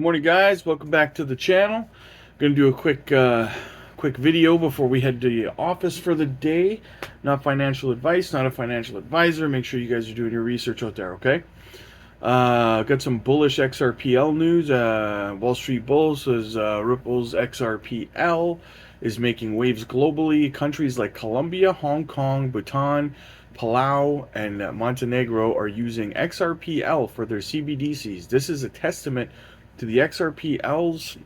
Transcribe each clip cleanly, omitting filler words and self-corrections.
Morning, guys. Welcome back to the channel. Going to do a quick video before we head to the office for the day. Not financial advice, not a financial advisor. Make sure you guys are doing your research out there, okay? Got some bullish XRPL news. Wall Street Bull says Ripple's XRPL is making waves globally. Countries like Colombia, Hong Kong, Bhutan, Palau, and Montenegro are using XRPL for their CBDCs. This is a testament to the XRPL's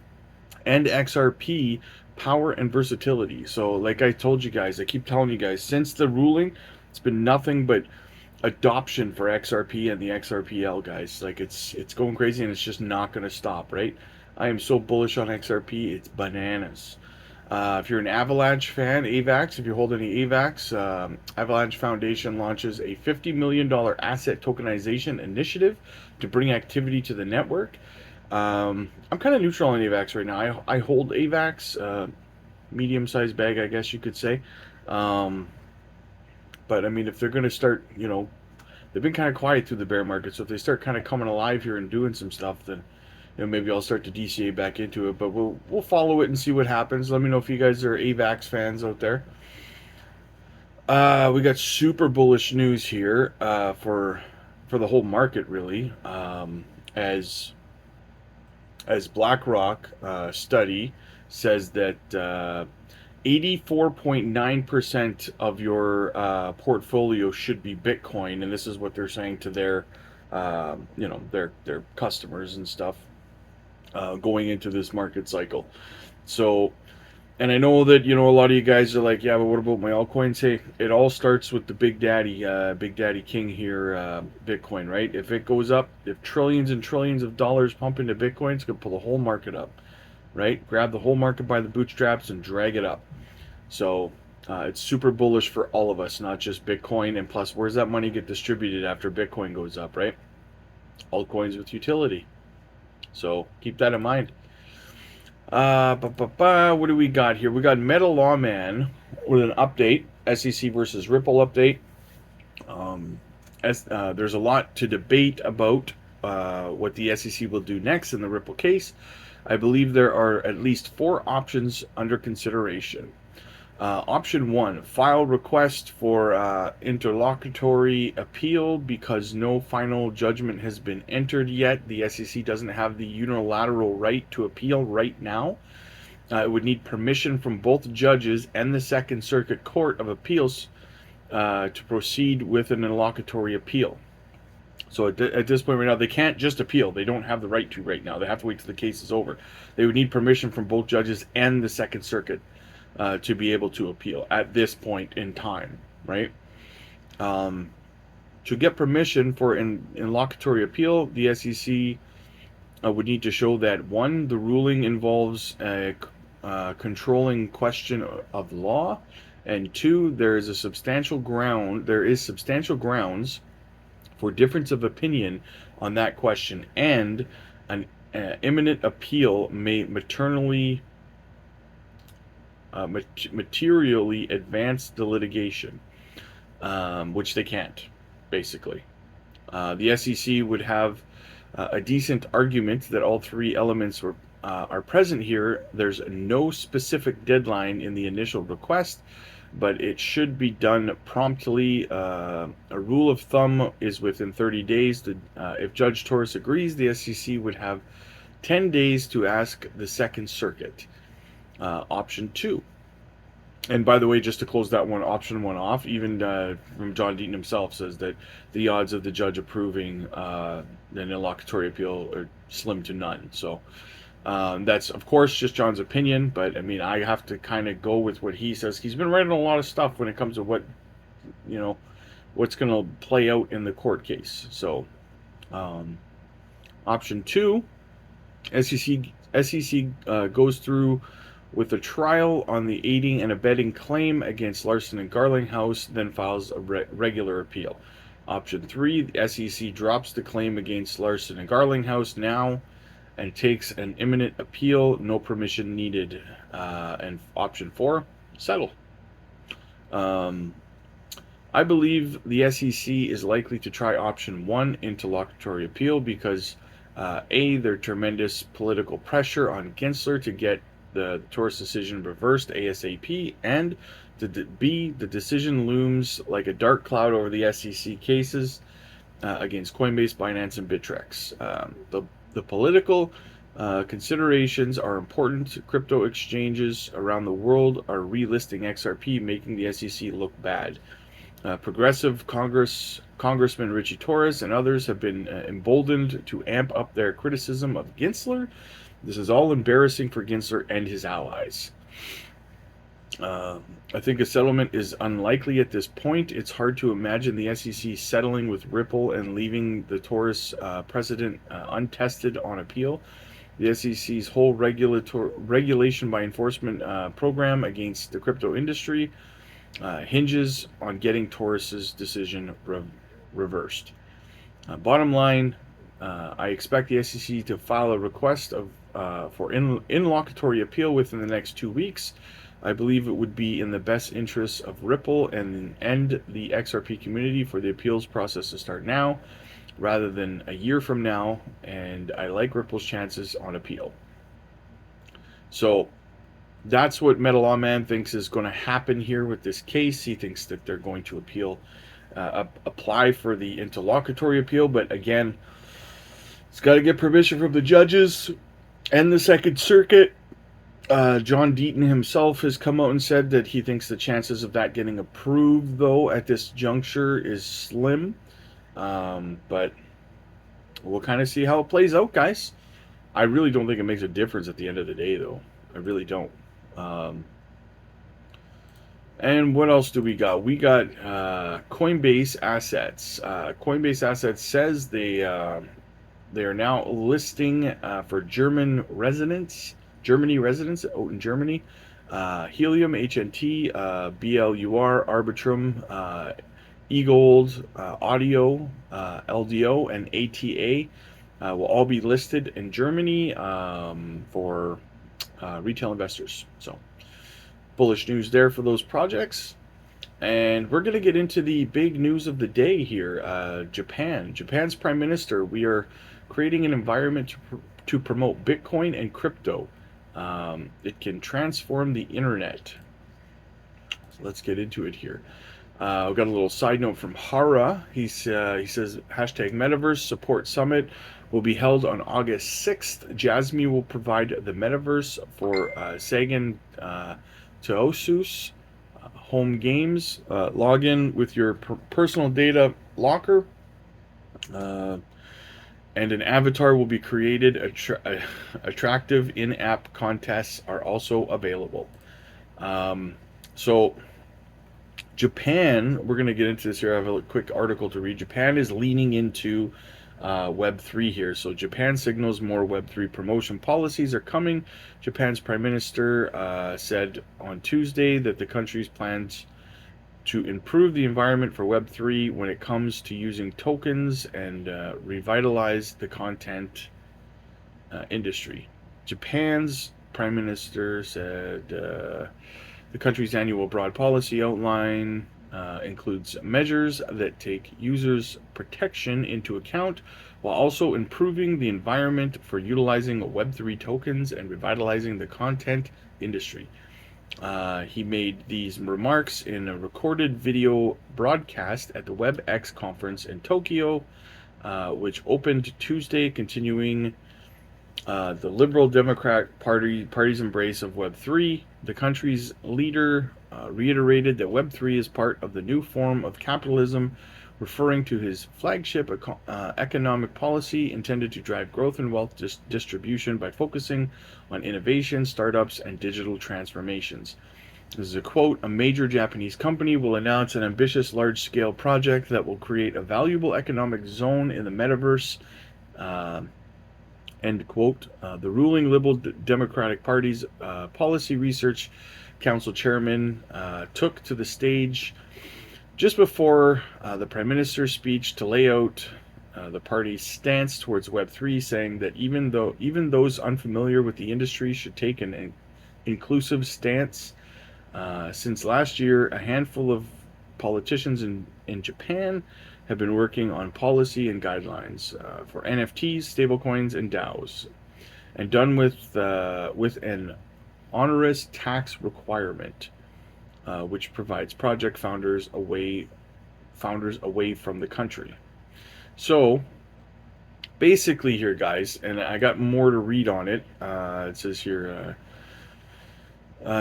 and XRP power and versatility. So, like I told you guys, I keep telling you guys, since the ruling, it's been nothing but adoption for XRP and the XRPL, guys. Like it's going crazy and it's just not going to stop, right? I am so bullish on XRP, it's bananas. If you're an Avalanche fan, AVAX, if you hold any AVAX, Avalanche Foundation launches a $50 million asset tokenization initiative to bring activity to the network. I'm kind of neutral on AVAX right now. I hold AVAX, medium-sized bag, I guess you could say. But I mean, if they're going to start, they've been kind of quiet through the bear market. So if they start kind of coming alive here and doing some stuff, then maybe I'll start to DCA back into it. But we'll follow it and see what happens. Let me know if you guys are AVAX fans out there. We got super bullish news here for the whole market, really, as BlackRock study says that 84.9% of your portfolio should be Bitcoin, and this is what they're saying to their their customers and stuff going into this market cycle. So, and I know that a lot of you guys are like, yeah, but what about my altcoins? Hey, it all starts with the Big Daddy King here, Bitcoin, right? If it goes up, if trillions and trillions of dollars pump into Bitcoin, it's gonna pull the whole market up, right? Grab the whole market by the bootstraps and drag it up. So it's super bullish for all of us, not just Bitcoin. And plus, where's that money get distributed after Bitcoin goes up, right? Altcoins with utility. So keep that in mind. What do we got here? We got Meta Lawman with an update, SEC versus Ripple update. There's a lot to debate about what the SEC will do next in the Ripple case. I believe there are at least 4 options under consideration. Option 1, file request for interlocutory appeal because no final judgment has been entered yet. The SEC doesn't have the unilateral right to appeal right now. It would need permission from both judges and the Second Circuit Court of Appeals to proceed with an interlocutory appeal. So at this point right now, they can't just appeal. They don't have the right to right now. They have to wait till the case is over. They would need permission from both judges and the Second Circuit to be able to appeal at this point in time, right? To get permission for an interlocutory appeal, the SEC would need to show that 1, the ruling involves a controlling question of law, and 2, there is substantial grounds for difference of opinion on that question, and an imminent appeal may materially advance the litigation, which they can't, basically. The SEC would have a decent argument that all 3 elements are present here. There's no specific deadline in the initial request, but it should be done promptly. A rule of thumb is within 30 days. If Judge Torres agrees, the SEC would have 10 days to ask the Second Circuit. Option 2. And by the way, just to close that option 1 off, even from John Deaton himself says that the odds of the judge approving an interlocutory appeal are slim to none. So that's, of course, just John's opinion, but I mean, I have to kind of go with what he says. He's been writing a lot of stuff when it comes to what's going to play out in the court case. So option 2, SEC goes through with a trial on the aiding and abetting claim against Larson and Garlinghouse, then files a regular appeal. Option 3, the SEC drops the claim against Larson and Garlinghouse now and takes an imminent appeal, no permission needed. And option 4, settle. I believe the SEC is likely to try option 1, interlocutory appeal, because There's tremendous political pressure on Gensler to get the Taurus decision reversed ASAP, and B, the decision looms like a dark cloud over the SEC cases against Coinbase, Binance, and Bittrex. The political considerations are important. Crypto exchanges around the world are relisting XRP, making the SEC look bad. Progressive Congressman Richie Torres and others have been emboldened to amp up their criticism of Gensler. This is all embarrassing for Gensler and his allies. I think a settlement is unlikely at this point. It's hard to imagine the SEC settling with Ripple and leaving the Taurus precedent untested on appeal. The SEC's whole regulation by enforcement program against the crypto industry hinges on getting Taurus's decision reversed. Bottom line, I expect the SEC to file a request for interlocutory appeal within the next 2 weeks. I believe it would be in the best interests of Ripple and the XRP community for the appeals process to start now, rather than a year from now, and I like Ripple's chances on appeal. So that's what Metal Lawman thinks is going to happen here with this case. He thinks that they're going to apply for the interlocutory appeal, but again, it's got to get permission from the judges and the Second Circuit. John Deaton himself has come out and said that he thinks the chances of that getting approved, though, at this juncture is slim. But we'll kind of see how it plays out, guys. I really don't think it makes a difference at the end of the day, though. I really don't. And what else do we got? We got Coinbase Assets. Coinbase Assets says they are now listing for Germany residents out in Germany. Helium, HNT, BLUR, Arbitrum, eGold, Audio, LDO, and ATA will all be listed in Germany for retail investors. So bullish news there for those projects. And we're going to get into the big news of the day here. Japan's prime minister. We are creating an environment to promote Bitcoin and crypto. It can transform the internet. So let's get into it here. We've got a little side note from Hara. He says, #Metaverse Support Summit will be held on August 6th. Jasmy will provide the metaverse for Sagan Teosus home games. Log in with your personal data locker. And an avatar will be created. Attractive in-app contests are also available. So Japan, we're going to get into this here. I have a quick article to read. Japan is leaning into Web3 here. So Japan signals more Web3 promotion policies are coming. Japan's prime minister said on Tuesday that the country's plans to improve the environment for Web3 when it comes to using tokens and revitalize the content industry. Japan's prime minister said the country's annual broad policy outline includes measures that take users' protection into account while also improving the environment for utilizing Web3 tokens and revitalizing the content industry. He made these remarks in a recorded video broadcast at the WebEx conference in Tokyo, which opened Tuesday, continuing the Liberal Democrat Party's embrace of Web3. The country's leader reiterated that Web3 is part of the new form of capitalism, referring to his flagship economic policy intended to drive growth and wealth distribution by focusing on innovation, startups, and digital transformations. This is a quote: "A major Japanese company will announce an ambitious large-scale project that will create a valuable economic zone in the metaverse." End quote. The ruling Liberal Democratic Party's Policy Research Council chairman took to the stage just before the Prime Minister's speech to lay out the party's stance towards Web3, saying that even those unfamiliar with the industry should take an inclusive stance. Since last year, a handful of politicians in Japan have been working on policy and guidelines for NFTs, stablecoins, and DAOs, and done with an onerous tax requirement, which provides project founders away from the country. So basically here, guys, and I got more to read on it. It says here,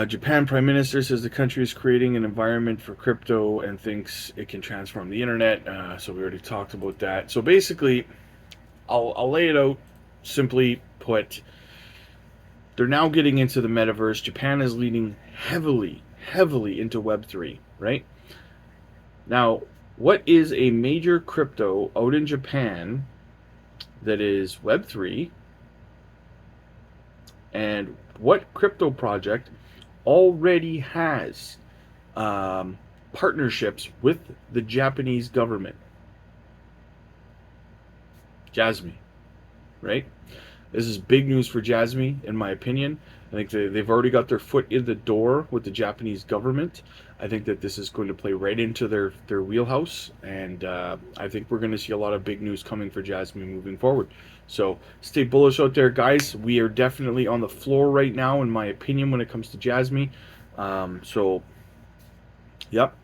Japan Prime Minister says the country is creating an environment for crypto and thinks it can transform the internet. So we already talked about that. So basically, I'll lay it out simply put. They're now getting into the metaverse. Japan is leaning heavily into Web3, right? Now, what is a major crypto out in Japan that is Web3? And what crypto project already has partnerships with the Japanese government? Jasmy, right? This is big news for Jasmy, in my opinion. I think they've already got their foot in the door with the Japanese government. I think that this is going to play right into their wheelhouse, and I think we're going to see a lot of big news coming for Jasmy moving forward. So stay bullish out there, guys. We are definitely on the floor right now, in my opinion, when it comes to Jasmy. Yep.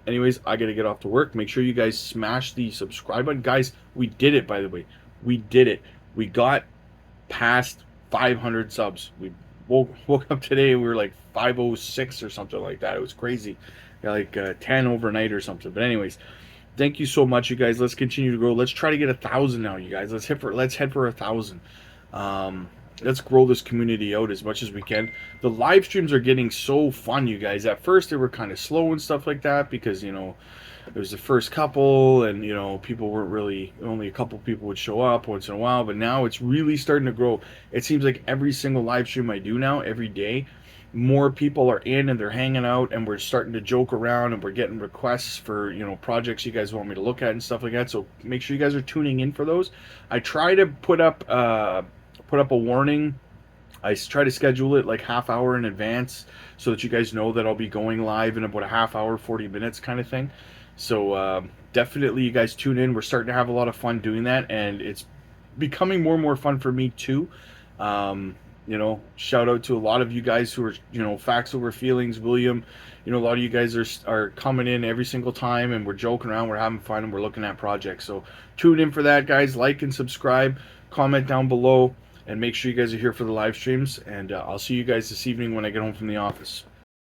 Anyways, I got to get off to work. Make sure you guys smash the subscribe button. Guys, we did it, by the way. We did it. We got past 500 subs. We woke up today, we were like 506 or something like that. It was crazy. Got like 10 overnight or something. But anyways, thank you so much, you guys. Let's continue to grow. Let's try to get 1,000 now, you guys. Let's head for 1,000. Let's grow this community out as much as we can. The live streams are getting so fun, you guys. At first they were kind of slow and stuff like that because, you know, it was the first couple, and you know, people weren't really, only a couple people would show up once in a while. But now it's really starting to grow. It seems like every single live stream I do now, every day, more people are in and they're hanging out, and we're starting to joke around, and we're getting requests for, you know, projects you guys want me to look at and stuff like that. So make sure you guys are tuning in for those. I try to put up a warning. I try to schedule it like half hour in advance so that you guys know that I'll be going live in about a half hour, 40 minutes kind of thing. So definitely you guys tune in. We're starting to have a lot of fun doing that, and it's becoming more and more fun for me too. You know, shout out to a lot of you guys who are, you know, Facts Over Feelings, William. You know, a lot of you guys are coming in every single time, and we're joking around, we're having fun, and we're looking at projects. So tune in for that, guys. Like and subscribe, comment down below, and make sure you guys are here for the live streams. And I'll see you guys this evening when I get home from the office.